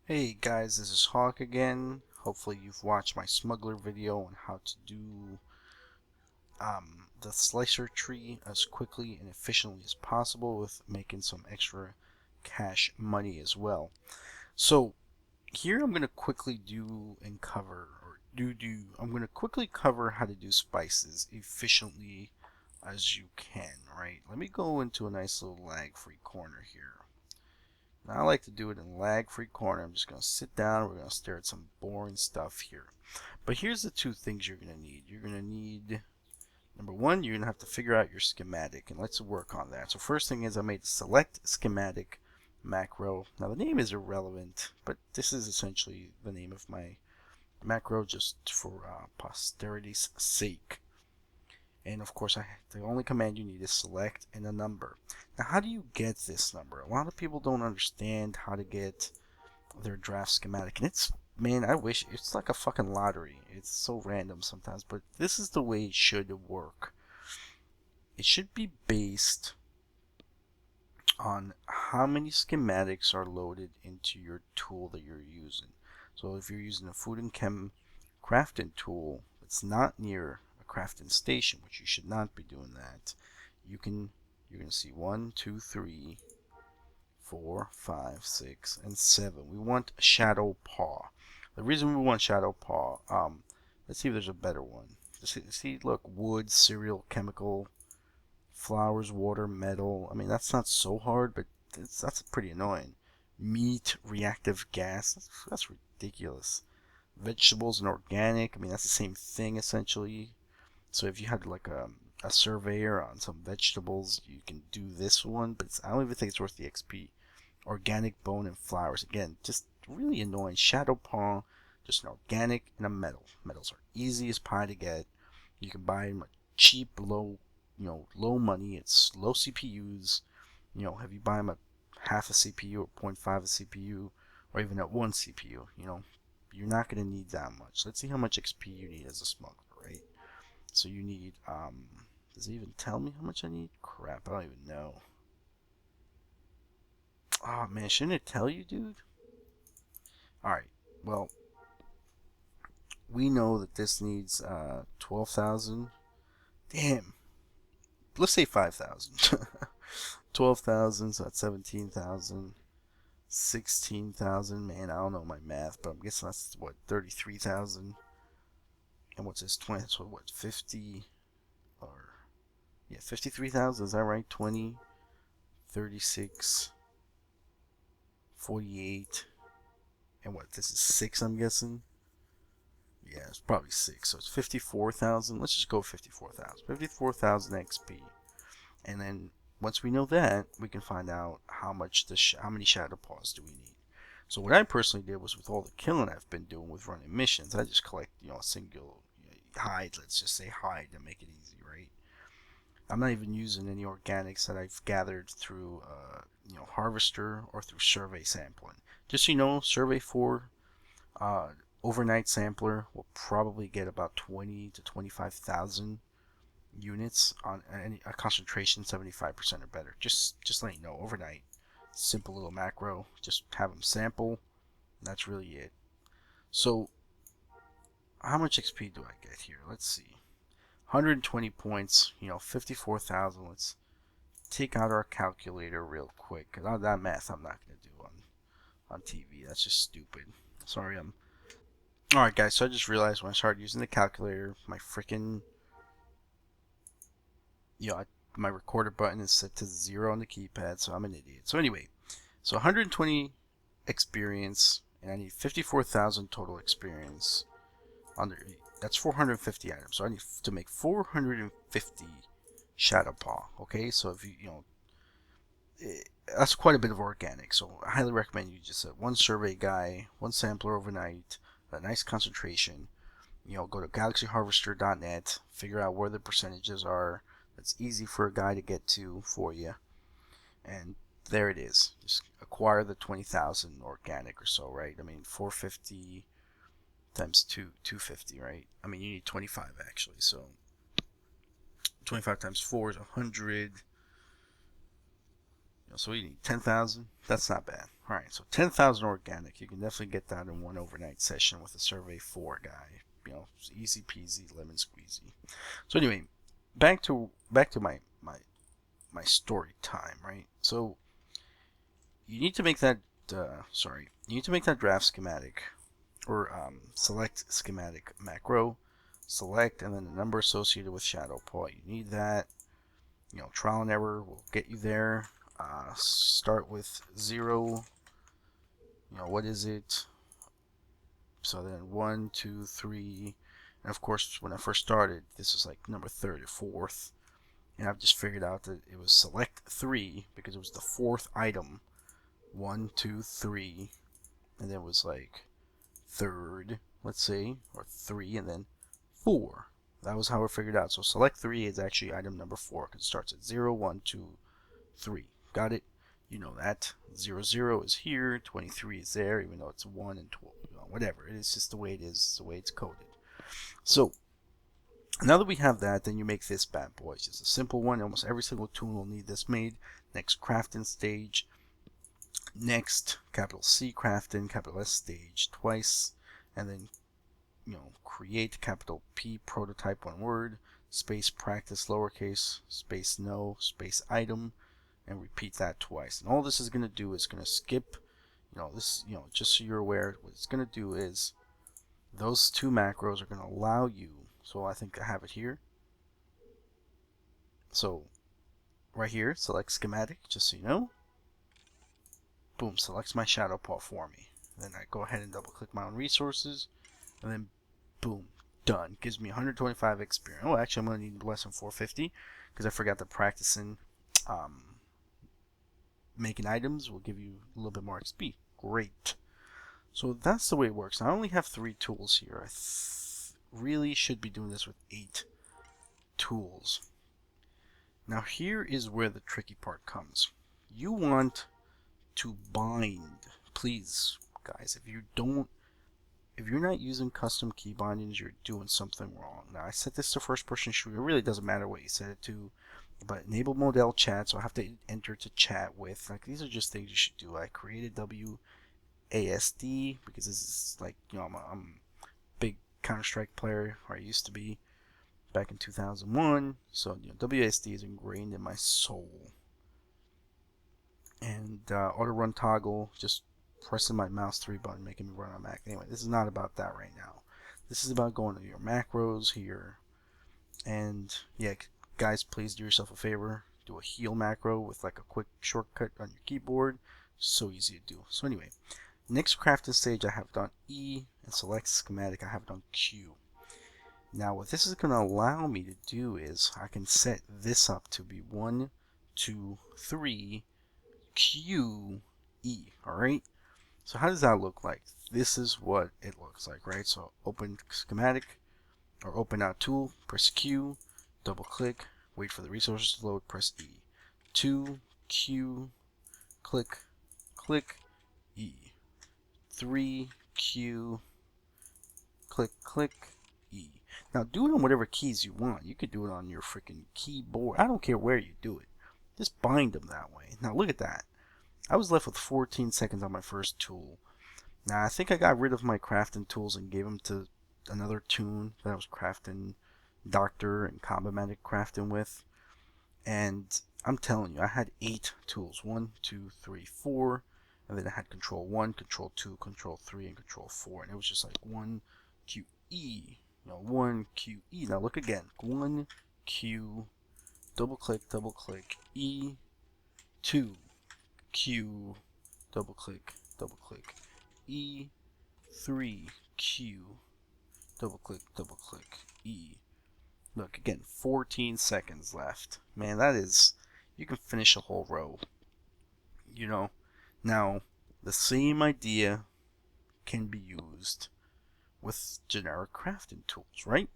Hey guys, this is Hawke again. Hopefully you've watched my Smuggler video on how to do the slicer tree as quickly and efficiently as possible with making some extra cash money as well. So here I'm going to quickly I'm going to quickly cover how to do spices efficiently as you can, right? Let me go into a nice little lag-free corner here. Now I like to do it in lag-free corner. I'm just going to sit down. We're going to stare at some boring stuff here. But here's the two things you're going to need. You're going to need, number one, you're going to have to figure out your schematic. And let's work on that. So first thing is I made the select schematic macro. Now the name is irrelevant, but this is essentially the name of my macro just for posterity's sake. And of course, the only command you need is select and a number. Now, how do you get this number? A lot of people don't understand how to get their draft schematic. And man, I wish, it's like a fucking lottery. It's so random sometimes, but this is the way it should work. It should be based on how many schematics are loaded into your tool that you're using. So if you're using a food and chem crafting tool, it's not near crafting station, which you should not be doing that. You're going to see 1, 2, 3, 4, 5, 6, and 7. We want shadow paw. The reason we want shadow paw, let's see if there's a better one. See, look, wood, cereal, chemical, flowers, water, metal. I mean, that's not so hard, but that's pretty annoying. Meat, reactive gas, that's ridiculous. Vegetables and organic, I mean, that's the same thing essentially. So if you had like a surveyor on some vegetables, you can do this one, but I don't even think it's worth the XP. Organic bone and flowers. Again, just really annoying. Shadow paw, just an organic and a metal. Metals are easy as pie to get. You can buy them cheap, low money. It's low CPUs. Have you buy them at half a CPU or 0.5 a CPU or even at 1 CPU, you're not going to need that much. Let's see how much XP you need as a smuggler, right? So you need, does it even tell me how much I need? Crap, I don't even know. Oh man, shouldn't it tell you, dude? Alright, well, we know that this needs 12,000. Damn. Let's say 5,000. 12,000, so that's 17,000. 16,000, man, I don't know my math, but I'm guessing that's what, 33,000. And what's this, 20, so what, 50, or, yeah, 53,000, is that right? 20, 36, 48, and what, this is 6, I'm guessing? Yeah, it's probably 6, so it's 54,000, let's just go 54,000, 54,000 XP, and then, once we know that, we can find out how many shadow paws do we need. So what I personally did was with all the killing I've been doing with running missions, I just collect, a single hide, let's just say hide to make it easy, right? I'm not even using any organics that I've gathered through, harvester or through survey sampling. Just so you know, survey 4 overnight sampler will probably get about 20 to 25,000 units on a concentration 75% or better. Just let you know, overnight, simple little macro. Just have them sample. That's really it. So how much XP do I get here? Let's see. 120 points, 54,000. Let's take out our calculator real quick, because that math I'm not going to do on TV. That's just stupid. Sorry, Alright, guys, so I just realized when I started using the calculator, my freaking. My recorder button is set to 0 on the keypad, so I'm an idiot. So, anyway, so 120 experience, and I need 54,000 total experience. That's 450 items, so I need to make 450 shadow paw. Okay, so if that's quite a bit of organic. So I highly recommend you just one survey guy, one sampler overnight, a nice concentration. Go to galaxyharvester.net, figure out where the percentages are. That's easy for a guy to get to for you, and there it is. Just acquire the 20,000 organic or so, right? I mean, 450 times 250, right? I mean, you need 25 actually, so 25 times 4 is 100. So you need 10,000. That's not bad. Alright, so 10,000 organic. You can definitely get that in one overnight session with a Survey 4 guy. You know, easy peasy, lemon squeezy. So anyway, back to my story time, right? So you need to make that you need to make that draft schematic, or select schematic macro, select, and then the number associated with shadow paw. You need that. You know, trial and error will get you there. Start with 0. You know, what is it? So then 1, 2, 3, and of course when I first started, this is like number 3rd or 4th, and I've just figured out that it was select 3 because it was the 4th item. 1, 2, 3, and then it was like 3rd, let's say, or 3, and then 4. That was how I figured out. So select 3 is actually item number 4 because it starts at 0, 1, 2, 3. Got it? You know that 0, 0 is here, 23 is there, even though it's 1 and 12, you know, whatever. It is just the way it is, the way it's coded. So now that we have that, then you make this bad boy. It's just a simple one. Almost every single tool will need this made. Next crafting stage. Next capital C crafting, capital S stage twice, and then, you know, create capital P prototype, one word, space practice lowercase, space no, space item, and repeat that twice. And all this is going to do is going to skip, you know, this, you know, just so you're aware, what it's going to do is those 2 macros are going to allow you, so I think I have it here. So right here, select schematic, just so you know. Boom, selects my shadow paw for me. Then I go ahead and double click my own resources, and then boom, done. Gives me 125 experience. Oh, actually I'm going to need less than 450 because I forgot that practicing making items will give you a little bit more XP. Great. So that's the way it works. I only have 3 tools here. I really should be doing this with 8 tools. Now here is where the tricky part comes. You want to bind. Please, guys, if you're not using custom key bindings, you're doing something wrong. Now I set this to first person shooter. It really doesn't matter what you set it to, but enable model chat, so I have to enter to chat with. Like, these are just things you should do. I created WASD because this is like, you know, I'm a big Counter-Strike player, or I used to be back in 2001. So, you know, WASD is ingrained in my soul. And auto run toggle, just pressing my mouse 3 button, making me run on Mac. Anyway, this is not about that right now. This is about going to your macros here. And yeah, guys, please do yourself a favor. Do a heal macro with like a quick shortcut on your keyboard. So easy to do. So anyway, next crafting stage I have it on E, and select schematic I have it on Q. Now what this is going to allow me to do is I can set this up to be 1, 2, 3, Q, E. Alright? So how does that look like? This is what it looks like, right? So open schematic, or open out tool, press Q, double click, wait for the resources to load, press E. 2, Q, click, click, E. 3, Q, click, click, E. Now do it on whatever keys you want. You could do it on your freaking keyboard. I don't care where you do it. Just bind them that way. Now look at that. I was left with 14 seconds on my first tool. Now I think I got rid of my crafting tools and gave them to another tune that I was crafting Doctor and Combatic crafting with. And I'm telling you, I had 8 tools. 1, 2, 3, 4. And then I had control 1, control 2, control 3, and control 4. And it was just like 1 QE. You know, 1 QE. Now look again. 1 Q, double click, E, 2 Q, double click, E, 3 Q, double click, E. Look, again, 14 seconds left. Man, that is, you can finish a whole row. You know, now, the same idea can be used with generic crafting tools, right?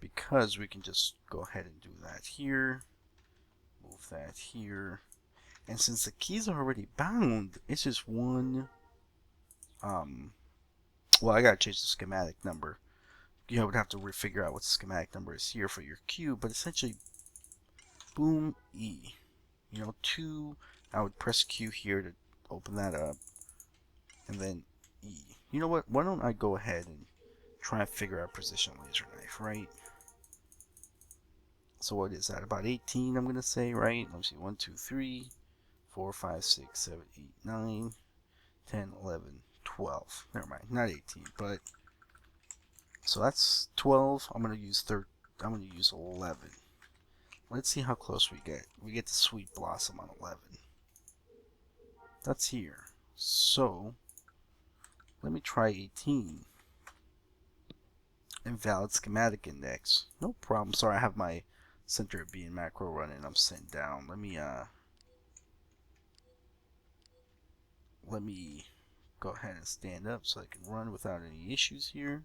Because we can just go ahead and do that here, move that here, and since the keys are already bound, it's just one, well, I gotta change the schematic number. You know, would have to figure out what the schematic number is here for your cube, but essentially, boom, E. You know, 2, I would press Q here to open that up, and then E. You know what? Why don't I go ahead and try and figure out precision laser knife, right? So what is that? About 18, I'm gonna say, right? Let me see. 1, 2, 3, 4, 5, 6, 7, 8, 9, 10, 11, 12. Never mind, not 18, but so that's 12. I'm gonna use 11. Let's see how close we get. We get the Sweet Blossom on 11. That's here. So let me try 18. Invalid schematic index. No problem. Sorry, I have my center B and macro running. I'm sitting down. Let me go ahead and stand up so I can run without any issues here.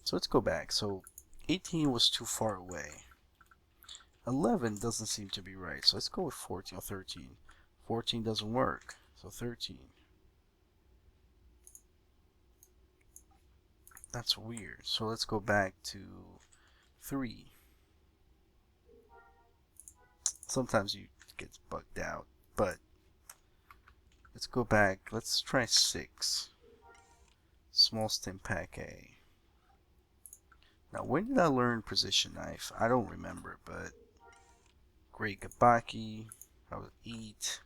So let's go back. So 18 was too far away. 11 doesn't seem to be right. So let's go with 14 or 13. 14 doesn't work. So 13. That's weird. So let's go back to 3. Sometimes you get bugged out, but let's go back. Let's try 6. Small stim pack A. Now, when did I learn precision knife? I don't remember, but Great Gabaki. I would eat.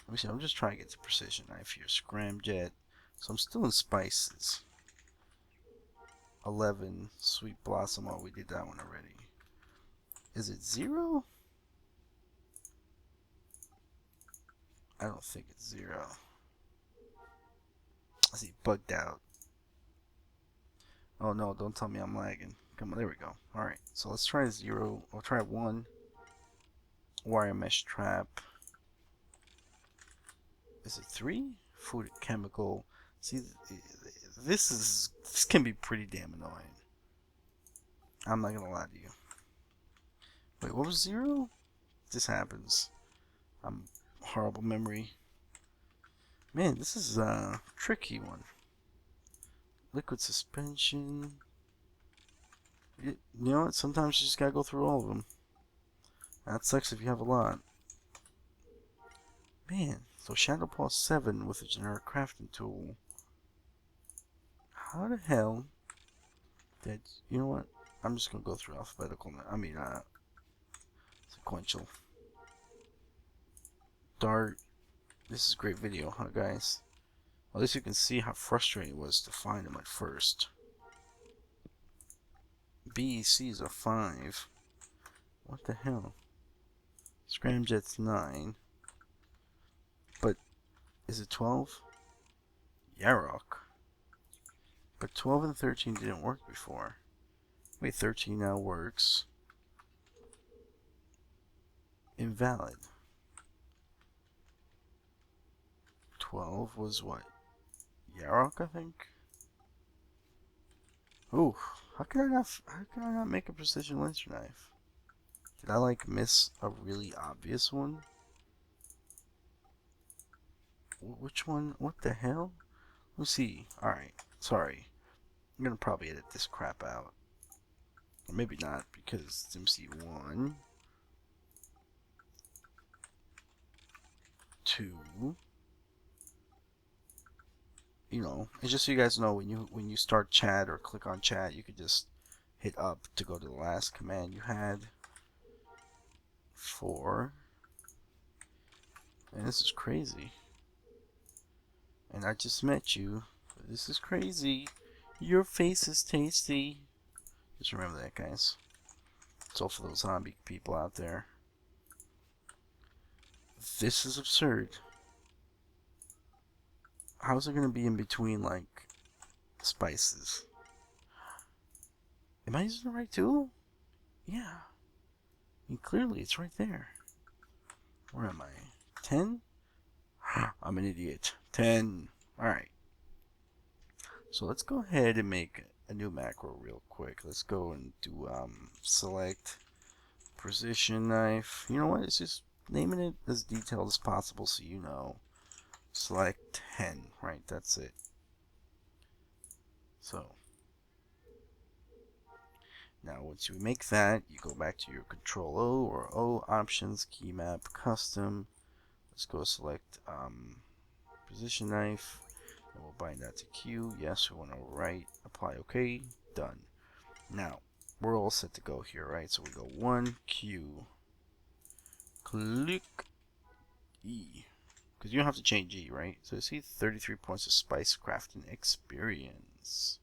Let me see. I'm just trying to get to precision knife here. Scramjet. So I'm still in spices. 11. Sweet Blossom. Oh, we did that one already. Is it 0? I don't think it's 0. I see, bugged out. Oh no, don't tell me I'm lagging. Come on, there we go. Alright, so let's try 0. I'll try 1. Wire mesh trap. Is it 3? Food and chemical. See, this can be pretty damn annoying. I'm not gonna lie to you. Wait, what was 0? This happens. I'm horrible memory. Man, this is a tricky one. Liquid suspension. You know what? Sometimes you just gotta go through all of them. That sucks if you have a lot. Man, so Shadow Paw 7 with a generic crafting tool. How the hell did... You know what? I'm just gonna go through alphabetical. I mean, sequential. Dart. This is a great video, huh, guys? At least you can see how frustrating it was to find them at first. BEC is a 5. What the hell? Scramjet's 9. But is it 12? Yarok. But 12 and 13 didn't work before. Wait, 13 now works. Invalid. 12 was what? Yarok, I think? Ooh, how can I not make a precision laser knife? Did I like miss a really obvious one? Which one? What the hell? Let's see. Alright, sorry. I'm gonna probably edit this crap out. Or maybe not, because it's MC1. 2. You know, it's just so you guys know, when you start chat or click on chat, you could just hit up to go to the last command you had. 4. And this is crazy. And I just met you. This is crazy. Your face is tasty. Just remember that, guys. It's all for those zombie people out there. This is absurd. How's it gonna be in between, like, spices? Am I using the right tool? Yeah. I mean, clearly it's right there. Where am I? 10? I'm an idiot. 10. Alright. So let's go ahead and make a new macro real quick. Let's go and do select precision knife. You know what? It's just naming it as detailed as possible so you know. Select 10. Right, that's it. So now once you make that, you go back to your Control O or O options, key map, custom. Let's go select position knife, and we'll bind that to Q. Yes, we want to write, apply, OK, done. Now, we're all set to go here, right? So we go 1, Q, click E, because you don't have to change E, right? So you see 33 points of spice crafting experience.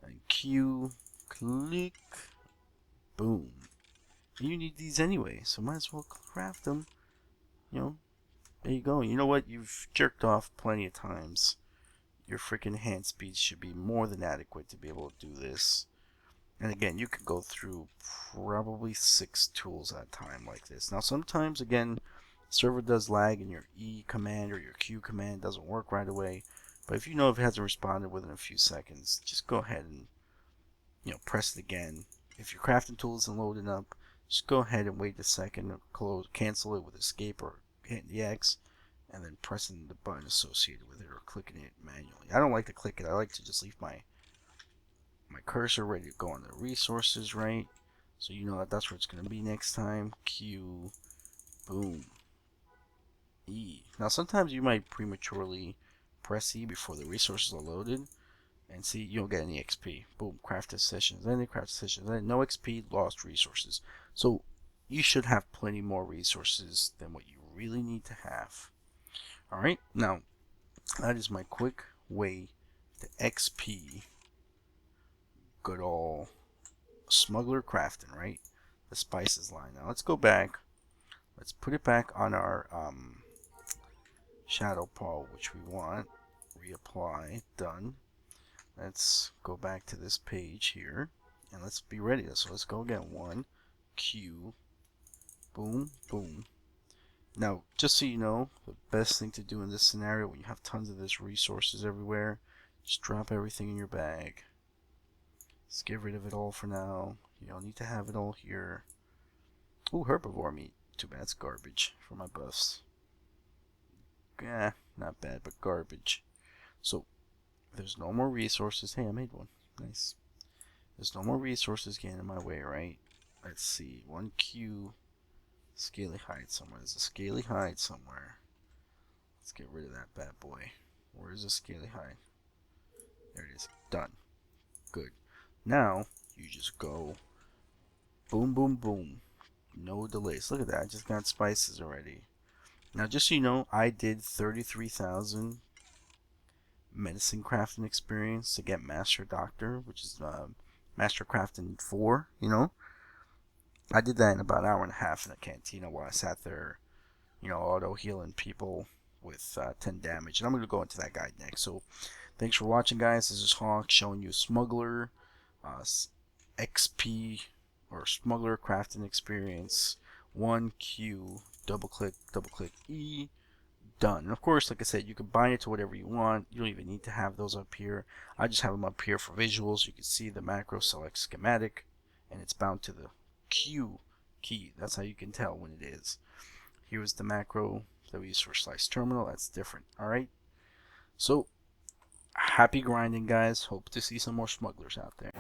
And Q, click, boom. And you need these anyway, so might as well craft them. You know, there you go. You know what? You've jerked off plenty of times. Your freaking hand speed should be more than adequate to be able to do this. And again, you can go through probably 6 tools at a time like this. Now, sometimes, again, server does lag and your E command or your Q command doesn't work right away. But if you know if it hasn't responded within a few seconds, just go ahead and, you know, press it again. If your crafting tool isn't loading up, just go ahead and wait a second, close, cancel it with escape or hitting the X, and then pressing the button associated with it or clicking it manually. I don't like to click it. I like to just leave my cursor ready to go on the resources, right? So you know that that's where it's going to be next time. Q, boom, E. Now sometimes you might prematurely press E before the resources are loaded, and see, you don't get any XP. Boom, crafted sessions, then crafted sessions, then no XP, lost resources. So you should have plenty more resources than what you really need to have. Alright, now that is my quick way to XP good old smuggler crafting, right? The spices line. Now let's go back. Let's put it back on our shadow paw, which we want. Reapply, done. Let's go back to this page here, and let's be ready. So let's go again. 1, Q, boom, boom. Now, just so you know, the best thing to do in this scenario when you have tons of this resources everywhere, just drop everything in your bag. Let's get rid of it all for now. You don't need to have it all here. Ooh, herbivore meat. Too bad it's garbage for my buffs. Not bad, but garbage. So, there's no more resources. Hey, I made one. Nice. There's no more resources getting in my way, right? Let's see. 1 Q. Scaly hide somewhere. There's a scaly hide somewhere. Let's get rid of that bad boy. Where is the scaly hide? There it is. Done. Good. Now, you just go boom, boom, boom. No delays. Look at that. I just got spices already. Now, just so you know, I did 33,000 medicine crafting experience to get Master Doctor, which is Master Crafting 4, you know. I did that in about an hour and a half in a cantina while I sat there, you know, auto healing people with 10 damage. And I'm going to go into that guide next. So, thanks for watching, guys. This is Hawkke showing you Smuggler XP or Smuggler crafting experience. 1 Q, double click E, done. And of course, like I said, you can bind it to whatever you want. You don't even need to have those up here. I just have them up here for visuals. You can see the macro select schematic, and it's bound to the Q key. That's how you can tell when it is. Here's the macro that we use for slice terminal. That's different. Alright, so happy grinding, guys. Hope to see some more smugglers out there.